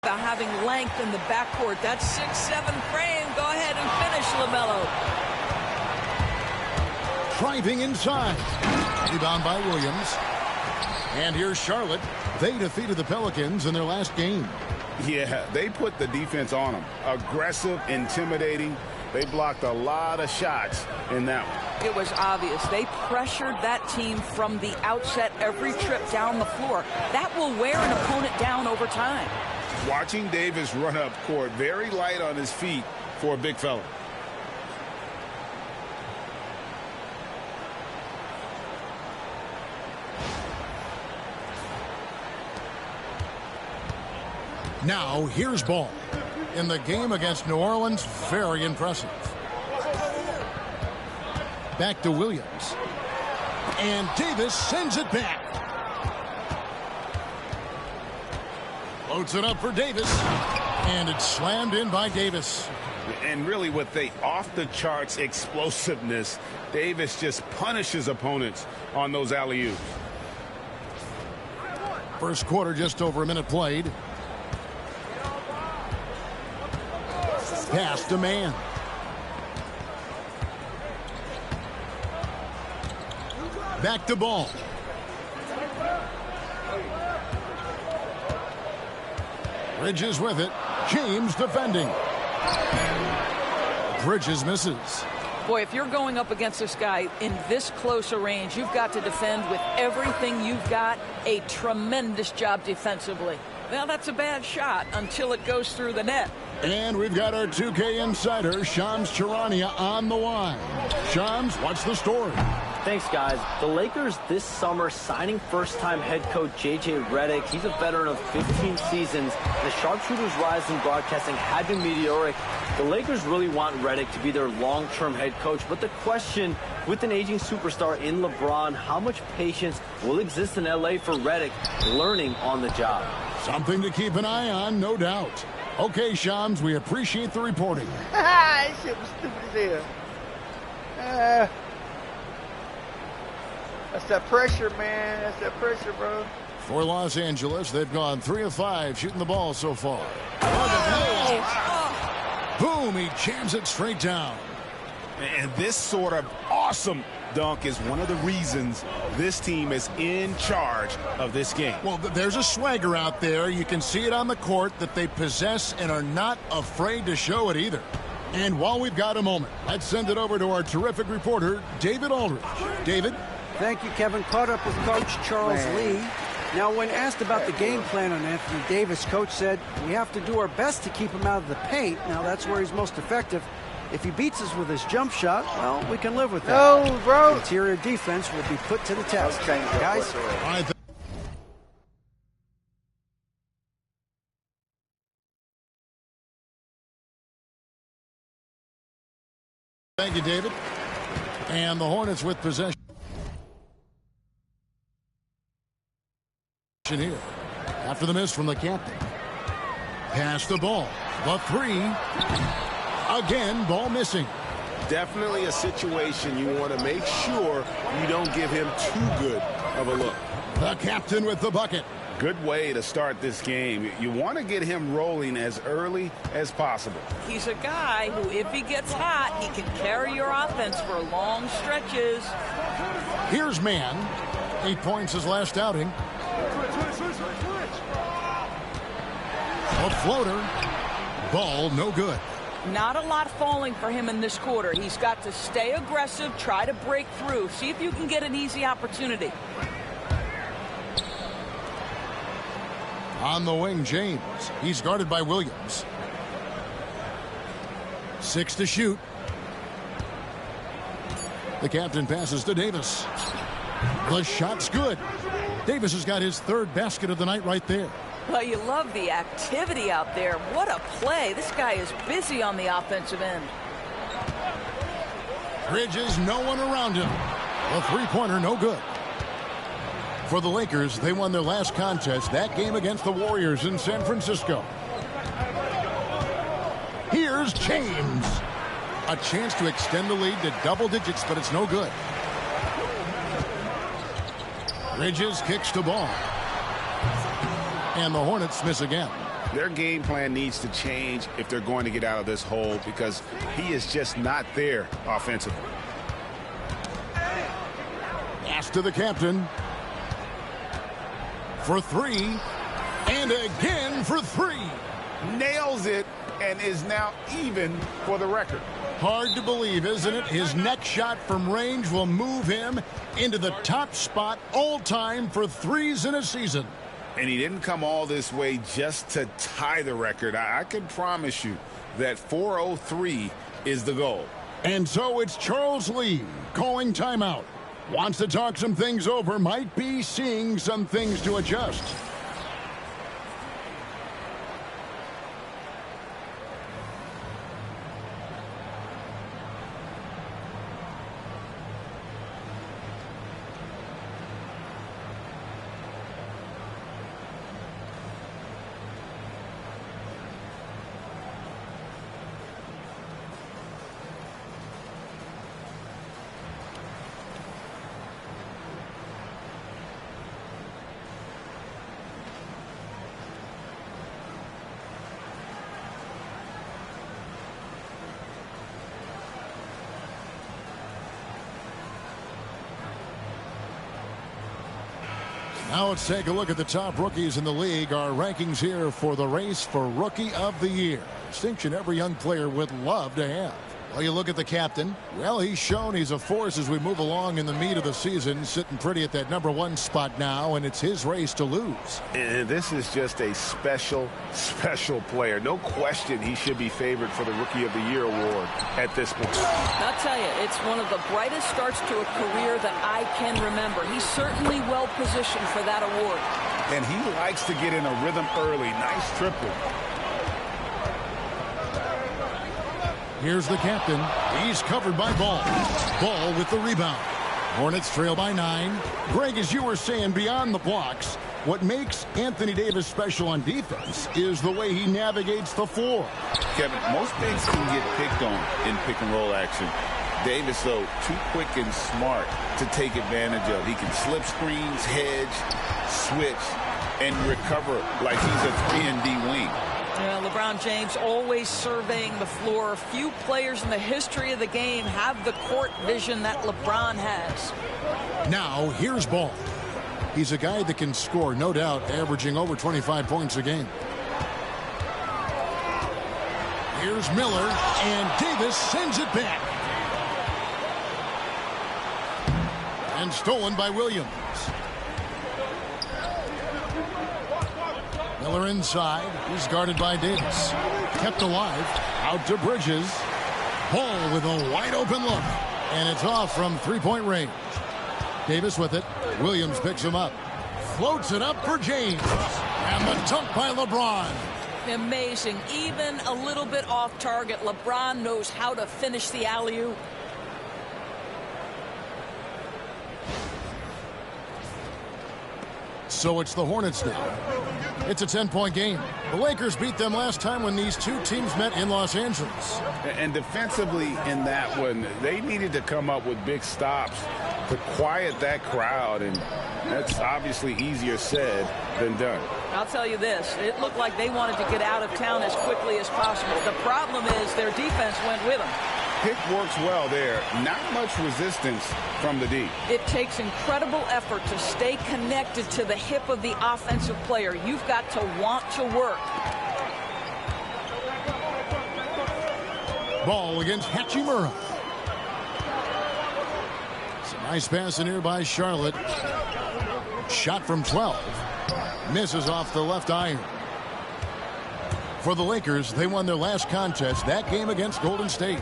About having length in the backcourt. That 6'7" frame. Go ahead and finish, LaMelo. Driving inside. Rebound by Williams. And here's Charlotte. They defeated the Pelicans in their last game. Yeah, they put the defense on them. Aggressive, intimidating. They blocked a lot of shots in that one. It was obvious. They pressured that team from the outset every trip down the floor. That will wear an opponent down over time. Watching Davis run up court, very light on his feet for a big fella. Now, here's Ball. In the game against New Orleans, very impressive. Back to Williams. And Davis sends it back. Loads it up for Davis. And it's slammed in by Davis. And really with the off-the-charts explosiveness, Davis just punishes opponents on those alley-oops. First quarter, just over a minute played. Pass to man. Back to Ball. Bridges with it. James defending. Bridges misses. Boy, if you're going up against this guy in this close a range, you've got to defend with everything you've got. A tremendous job defensively. Well, that's a bad shot until it goes through the net. And we've got our 2K insider, Shams Charania, on the line. Shams, what's the story? Thanks, guys. The Lakers this summer signing first-time head coach J.J. Redick. He's a veteran of 15 seasons. The sharpshooter's rise in broadcasting had been meteoric. The Lakers really want Redick to be their long-term head coach. But the question, with an aging superstar in LeBron, how much patience will exist in L.A. for Redick learning on the job? Something to keep an eye on, no doubt. Okay, Shams, we appreciate the reporting. That shit was stupid as hell. That's that pressure, man. That's that pressure, bro. For Los Angeles, they've gone 3 of 5 shooting the ball so far. Boom, he jams it straight down. And this sort of awesome dunk is one of the reasons this team is in charge of this game. Well, there's a swagger out there. You can see it on the court that they possess and are not afraid to show it either. And while we've got a moment, let's send it over to our terrific reporter, David Aldridge. David? Thank you, Kevin. Caught up with Coach Charles Lee. Now, when asked about the game plan on Anthony Davis, Coach said, we have to do our best to keep him out of the paint. Now, that's where he's most effective. If he beats us with his jump shot, well, we can live with that. No, bro. Interior defense will be put to the test. Guys. Thank you, David. And the Hornets with possession here. After the miss from the captain. Pass the ball. The three. Again, ball missing. Definitely a situation you want to make sure you don't give him too good of a look. The captain with the bucket. Good way to start this game. You want to get him rolling as early as possible. He's a guy who, if he gets hot, he can carry your offense for long stretches. Here's Man. 8 points his last outing. A floater. Ball no good. Not a lot falling for him in this quarter. He's got to stay aggressive, try to break through. See if you can get an easy opportunity. On the wing, James. He's guarded by Williams. 6 to shoot. The captain passes to Davis. The shot's good. Davis has got his 3rd basket of the night right there. Well, you love the activity out there. What a play. This guy is busy on the offensive end. Bridges, no one around him. The three-pointer, no good. For the Lakers, they won their last contest, that game against the Warriors in San Francisco. Here's James. A chance to extend the lead to double digits, but it's no good. Bridges kicks the ball. And the Hornets miss again. Their game plan needs to change if they're going to get out of this hole because he is just not there offensively. Pass to the captain. For three. And again for three. Nails it and is now even for the record. Hard to believe, isn't it? His next shot from range will move him into the top spot all time for threes in a season. And he didn't come all this way just to tie the record. I can promise you that 403 is the goal. And so it's Charles Lee calling timeout. Wants to talk some things over, might be seeing some things to adjust. Now let's take a look at the top rookies in the league. Our rankings here for the race for Rookie of the Year. Distinction every young player would love to have. Well, you look at the captain. Well, he's shown he's a force as we move along in the meat of the season, sitting pretty at that #1 spot now, and it's his race to lose. And this is just a special, special player. No question he should be favored for the Rookie of the Year award at this point. I'll tell you, it's one of the brightest starts to a career that I can remember. He's certainly well positioned for that award. And he likes to get in a rhythm early. Nice triple. Here's the captain. He's covered by Ball. Ball with the rebound. Hornets trail by 9. Greg, as you were saying, beyond the blocks, what makes Anthony Davis special on defense is the way he navigates the floor. Kevin, most bigs can get picked on in pick-and-roll action. Davis, though, too quick and smart to take advantage of. He can slip screens, hedge, switch, and recover like he's a 3-and-D wing. LeBron James always surveying the floor. Few players in the history of the game have the court vision that LeBron has. Now, here's Ball. He's a guy that can score, no doubt, averaging over 25 points a game. Here's Miller, and Davis sends it back. And stolen by Williams. Miller inside. He's guarded by Davis. Kept alive. Out to Bridges. Ball with a wide open look. And it's off from three-point range. Davis with it. Williams picks him up. Floats it up for James. And the dunk by LeBron. Amazing. Even a little bit off target. LeBron knows how to finish the alley-oop. So it's the Hornets now. It's a 10-point game. The Lakers beat them last time when these two teams met in Los Angeles. And defensively in that one, they needed to come up with big stops to quiet that crowd, and that's obviously easier said than done. I'll tell you this, it looked like they wanted to get out of town as quickly as possible. The problem is their defense went with them. Pick works well there. Not much resistance from the D. It takes incredible effort to stay connected to the hip of the offensive player. You've got to want to work. Ball against Hachimura. Some nice passing here by Charlotte. Shot from 12. Misses off the left iron. For the Lakers, they won their last contest, that game against Golden State.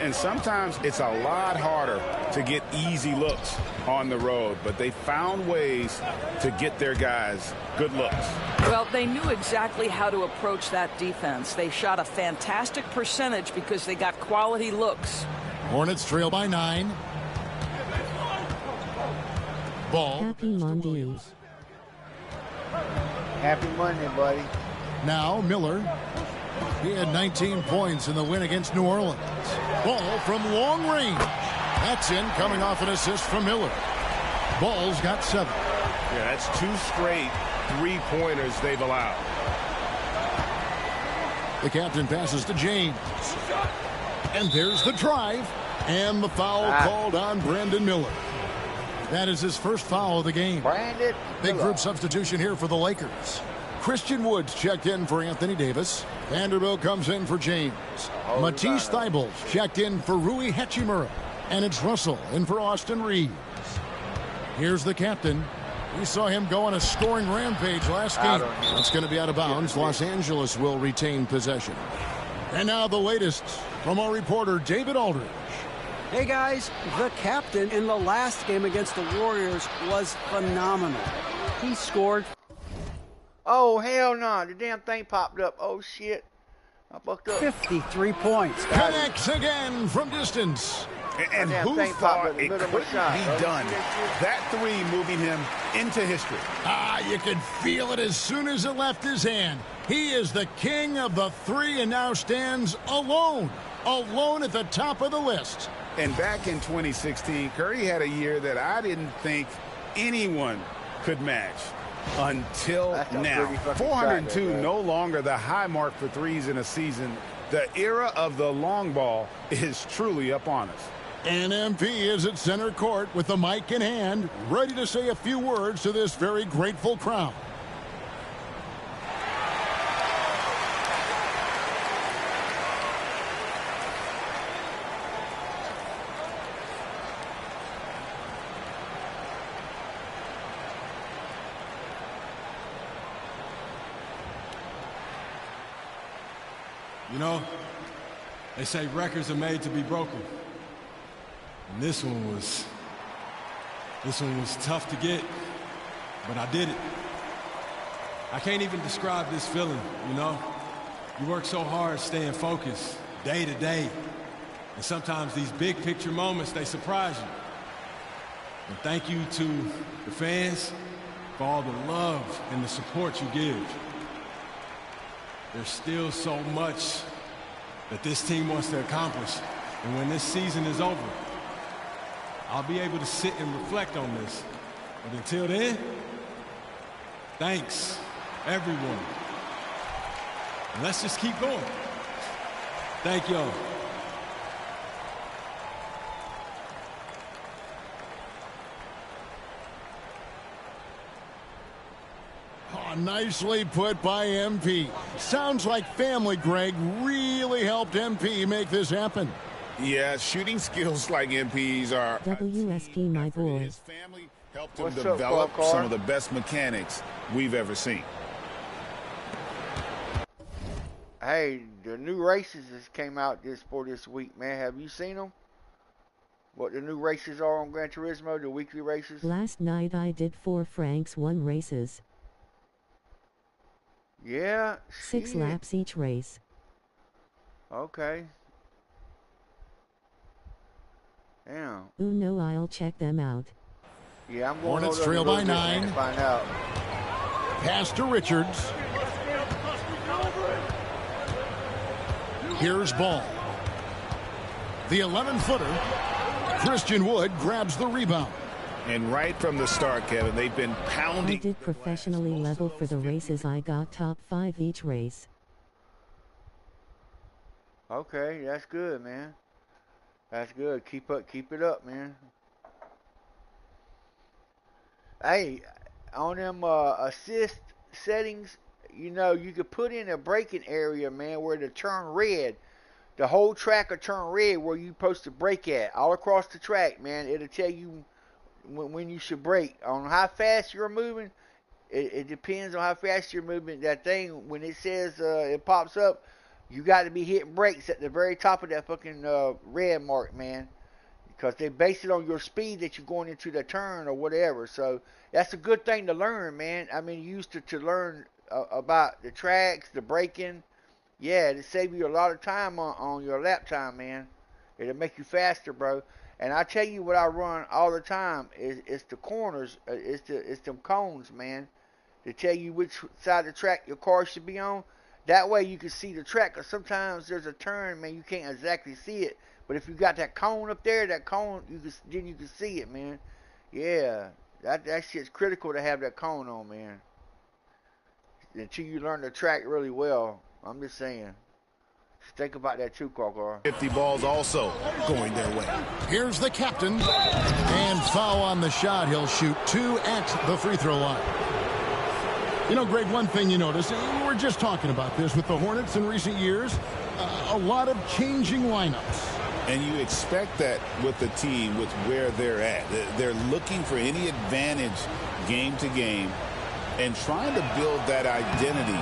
And sometimes it's a lot harder to get easy looks on the road, but they found ways to get their guys good looks. Well, they knew exactly how to approach that defense. They shot a fantastic percentage because they got quality looks. Hornets trail by 9. Ball. Happy Monday. Happy Monday, buddy. Now Miller. He had 19 points in the win against New Orleans. Ball from long range. That's in, coming off an assist from Miller. Ball's got 7. Yeah, that's 2 straight 3-pointers they've allowed. The captain passes to James. And there's the drive. And the foul called on Brandon Miller. That is his first foul of the game. Brandon Big Miller. group substitution here for the Lakers. Christian Woods checked in for Anthony Davis. Vanderbilt comes in for James. Matisse Thybulle checked in for Rui Hachimura. And it's Russell in for Austin Reeves. Here's the captain. We saw him go on a scoring rampage last game. It's going to be out of bounds. Los Angeles will retain possession. And now the latest from our reporter, David Aldridge. Hey guys, the captain in the last game against the Warriors was phenomenal. He scored. Oh, hell no. The damn thing popped up. Oh, shit. I bucked up. 53 points. Connects again from distance. And who thought it couldn't be done? That three moving him into history. You could feel it as soon as it left his hand. He is the king of the three and now stands alone at the top of the list. And back in 2016, Curry had a year that I didn't think anyone could match until now. 402, no longer the high mark for threes in a season. The era of the long ball is truly upon us. And MP is at center court with the mic in hand, ready to say a few words to this very grateful crowd. You know, they say records are made to be broken. And this one was tough to get, but I did it. I can't even describe this feeling, you know? You work so hard staying focused day to day, and sometimes these big picture moments, they surprise you. And thank you to the fans for all the love and the support you give. There's still so much that this team wants to accomplish, and when this season is over, I'll be able to sit and reflect on this. But until then, thanks, everyone. And let's just keep going. Thank y'all. Oh, nicely put by MP. Sounds like family, Greg, really helped MP make this happen. Yeah, shooting skills like MP's are WSP, my boy. His family helped him develop some of the best mechanics we've ever seen. Hey, the new races that came out this week, man. Have you seen them? What the new races are on Gran Turismo, the weekly races? Last night I did 4 Franks 1 races. Yeah. 6 laps each race. Okay. Damn. No, I'll check them out. Yeah, I'm going Hornets trail by 9. To find out. Pass to Richards. Here's ball. The 11-footer. Christian Wood grabs the rebound. And right from the start, Kevin, they've been pounding. I did professionally level for the races. I got top 5 each race. Okay, that's good, man. That's good. Keep it up, man. Hey, on them assist settings, you know, you could put in a braking area, man, where to turn red. The whole track will turn red where you're supposed to brake at. All across the track, man. It'll tell you when you should brake. On how fast you're moving, it depends on how fast you're moving. That thing, when it says it pops up, you got to be hitting brakes at the very top of that fucking red mark, man. Because they base it on your speed that you're going into the turn or whatever. So that's a good thing to learn, man. I mean, you used to learn about the tracks, the braking. Yeah, it'll save you a lot of time on your lap time, man. It'll make you faster, bro. And I tell you what I run all the time is the corners. It's them cones, man. To tell you which side of the track your car should be on. That way you can see the track. Because sometimes there's a turn, man, you can't exactly see it. But if you got that cone up there, that cone, then you can see it, man. Yeah, that shit's critical to have that cone on, man. Until you learn the track really well. I'm just saying. Think about that too, Carl. 50 balls also going their way. Here's the captain. And foul on the shot. He'll shoot 2 at the free throw line. You know, Greg, one thing you notice, we were just talking about this with the Hornets in recent years, a lot of changing lineups. And you expect that with the team, with where they're at. They're looking for any advantage game to game and trying to build that identity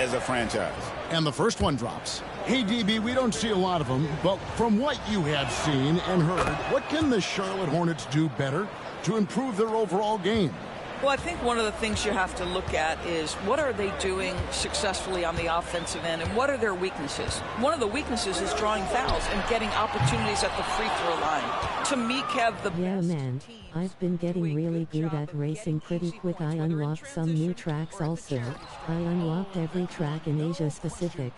as a franchise. And the first one drops. Hey, DB, we don't see a lot of them, but from what you have seen and heard, what can the Charlotte Hornets do better to improve their overall game? Well, I think one of the things you have to look at is what are they doing successfully on the offensive end and what are their weaknesses? One of the weaknesses is drawing fouls and getting opportunities at the free throw line. To me, Kev, the best man, I've been getting really good at racing pretty quick. I unlocked some new tracks also. I unlocked every track in Asia Pacific.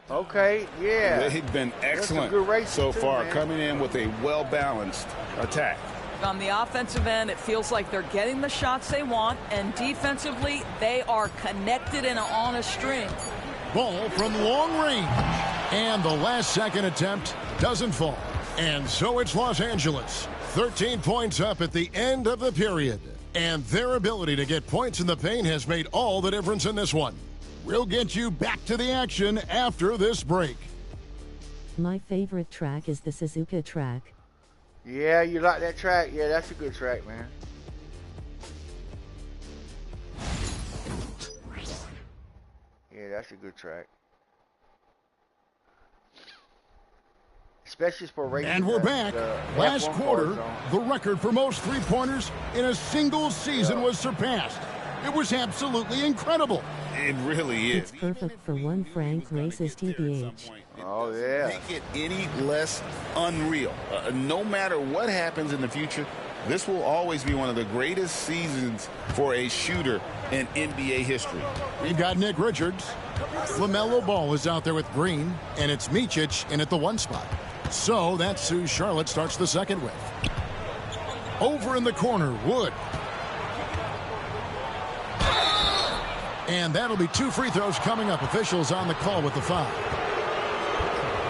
Okay, yeah. They've been excellent so far, coming in with a well-balanced attack. On the offensive end, it feels like they're getting the shots they want, and defensively, they are connected and on a string. Ball from long range, and the last second attempt doesn't fall. And so it's Los Angeles, 13 points up at the end of the period. And their ability to get points in the paint has made all the difference in this one. We'll get you back to the action after this break. My favorite track is the Suzuka track. Yeah, you like that track? Yeah, that's a good track, man. Yeah, that's a good track. Especially for racing. And we're back. Last quarter, the record for most three-pointers in a single season was surpassed. It was absolutely incredible. It really is. It's perfect for one Frank races TBH. Oh, yeah. Make it any less unreal. No matter what happens in the future, this will always be one of the greatest seasons for a shooter in NBA history. We've got Nick Richards. LaMelo Ball is out there with Green, and it's Micic in at the 1 spot. So that's who Charlotte starts the second with. Over in the corner, Wood. And that'll be 2 free throws coming up. Officials on the call with the foul.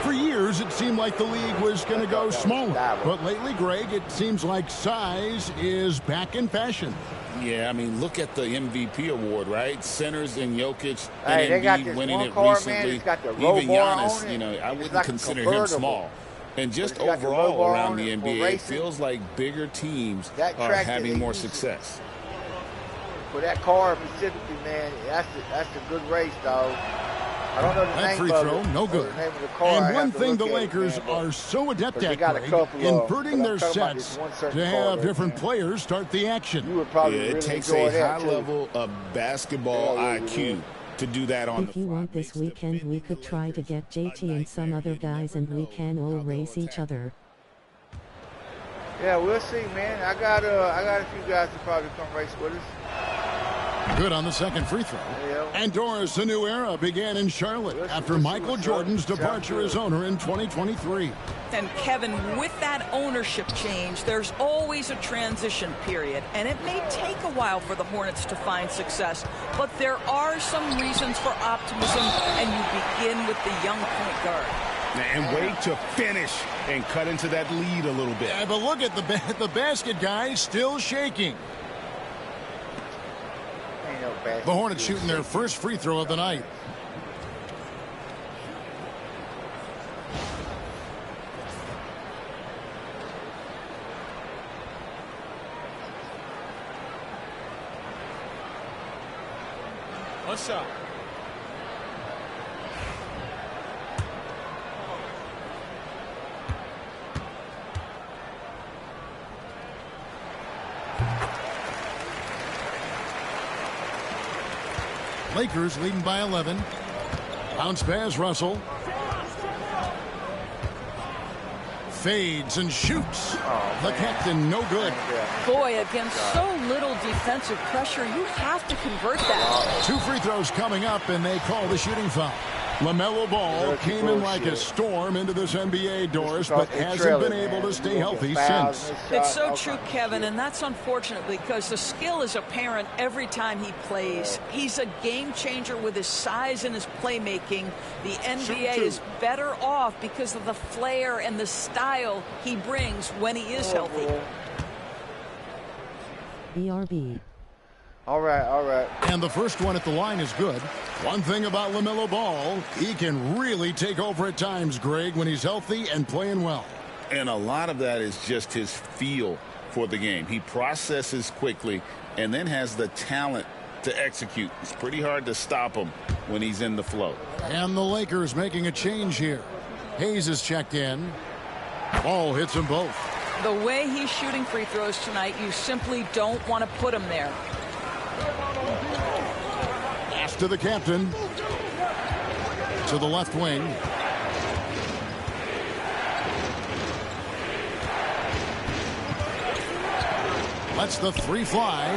For years, it seemed like the league was going to go smaller. But lately, Greg, it seems like size is back in fashion. Yeah, I mean, look at the MVP award, right? Centers and Jokic Hey, and Embiid winning it recently. Even Giannis, you know, I wouldn't consider him small. And just overall around the NBA, it feels like bigger teams are having more success. For that car specifically, man, that's a good race, dog. I don't know the that name free of throw, it, no good. The name of the car, and one thing the Lakers are so adept at, Greg, in putting their sets to have different players start the action. You would probably it takes a high level of basketball IQ to do that on If you want this weekend, we could try to get JT and some other guys, and we can all race each other. Yeah, we'll see, man. I got a few guys who probably come race with us. Good on the second free throw. And Doris, a new era began in Charlotte after Michael Jordan's departure as owner in 2023. And Kevin, with that ownership change, there's always a transition period, and it may take a while for the Hornets to find success, but there are some reasons for optimism, and you begin with the young point guard. And wait to finish and cut into that lead a little bit. Yeah, but look at the basket guy still shaking. The Hornets shooting their first free throw of the night. What's up? Lakers leading by 11. Bounce pass, Russell. Fades and shoots. The captain, no good. Boy, against so little defensive pressure, you have to convert that. 2 free throws coming up, and they call the shooting foul. LaMelo Ball came in like a storm into this NBA, Doris, but hasn't been able to stay healthy since. It's so true, Kevin, and that's unfortunate because the skill is apparent every time he plays. He's a game changer with his size and his playmaking. The NBA is better off because of the flair and the style he brings when he is healthy. BRB. All right. And the first one at the line is good. One thing about LaMelo Ball, he can really take over at times, Greg, when he's healthy and playing well. And a lot of that is just his feel for the game. He processes quickly and then has the talent to execute. It's pretty hard to stop him when he's in the flow. And the Lakers making a change here. Hayes is checked in. Ball hits them both. The way he's shooting free throws tonight, you simply don't want to put him there. Pass to the captain. To the left wing. Lets the three fly.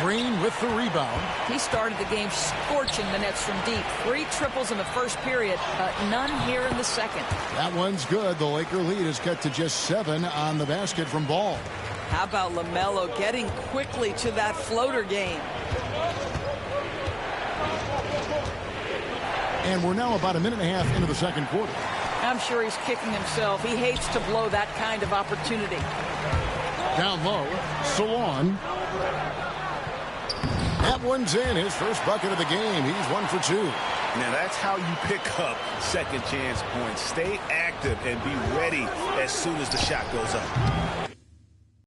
Green with the rebound. He started the game scorching the Nets from deep. 3 triples in the first period, none here in the second. That one's good. The Laker lead is cut to just 7 on the basket from Ball. How about LaMelo getting quickly to that floater game? And we're now about a minute and a half into the second quarter. I'm sure he's kicking himself. He hates to blow that kind of opportunity. Down low, Salon. That one's in. His first bucket of the game. He's 1 for 2. Now that's how you pick up second chance points. Stay active and be ready as soon as the shot goes up.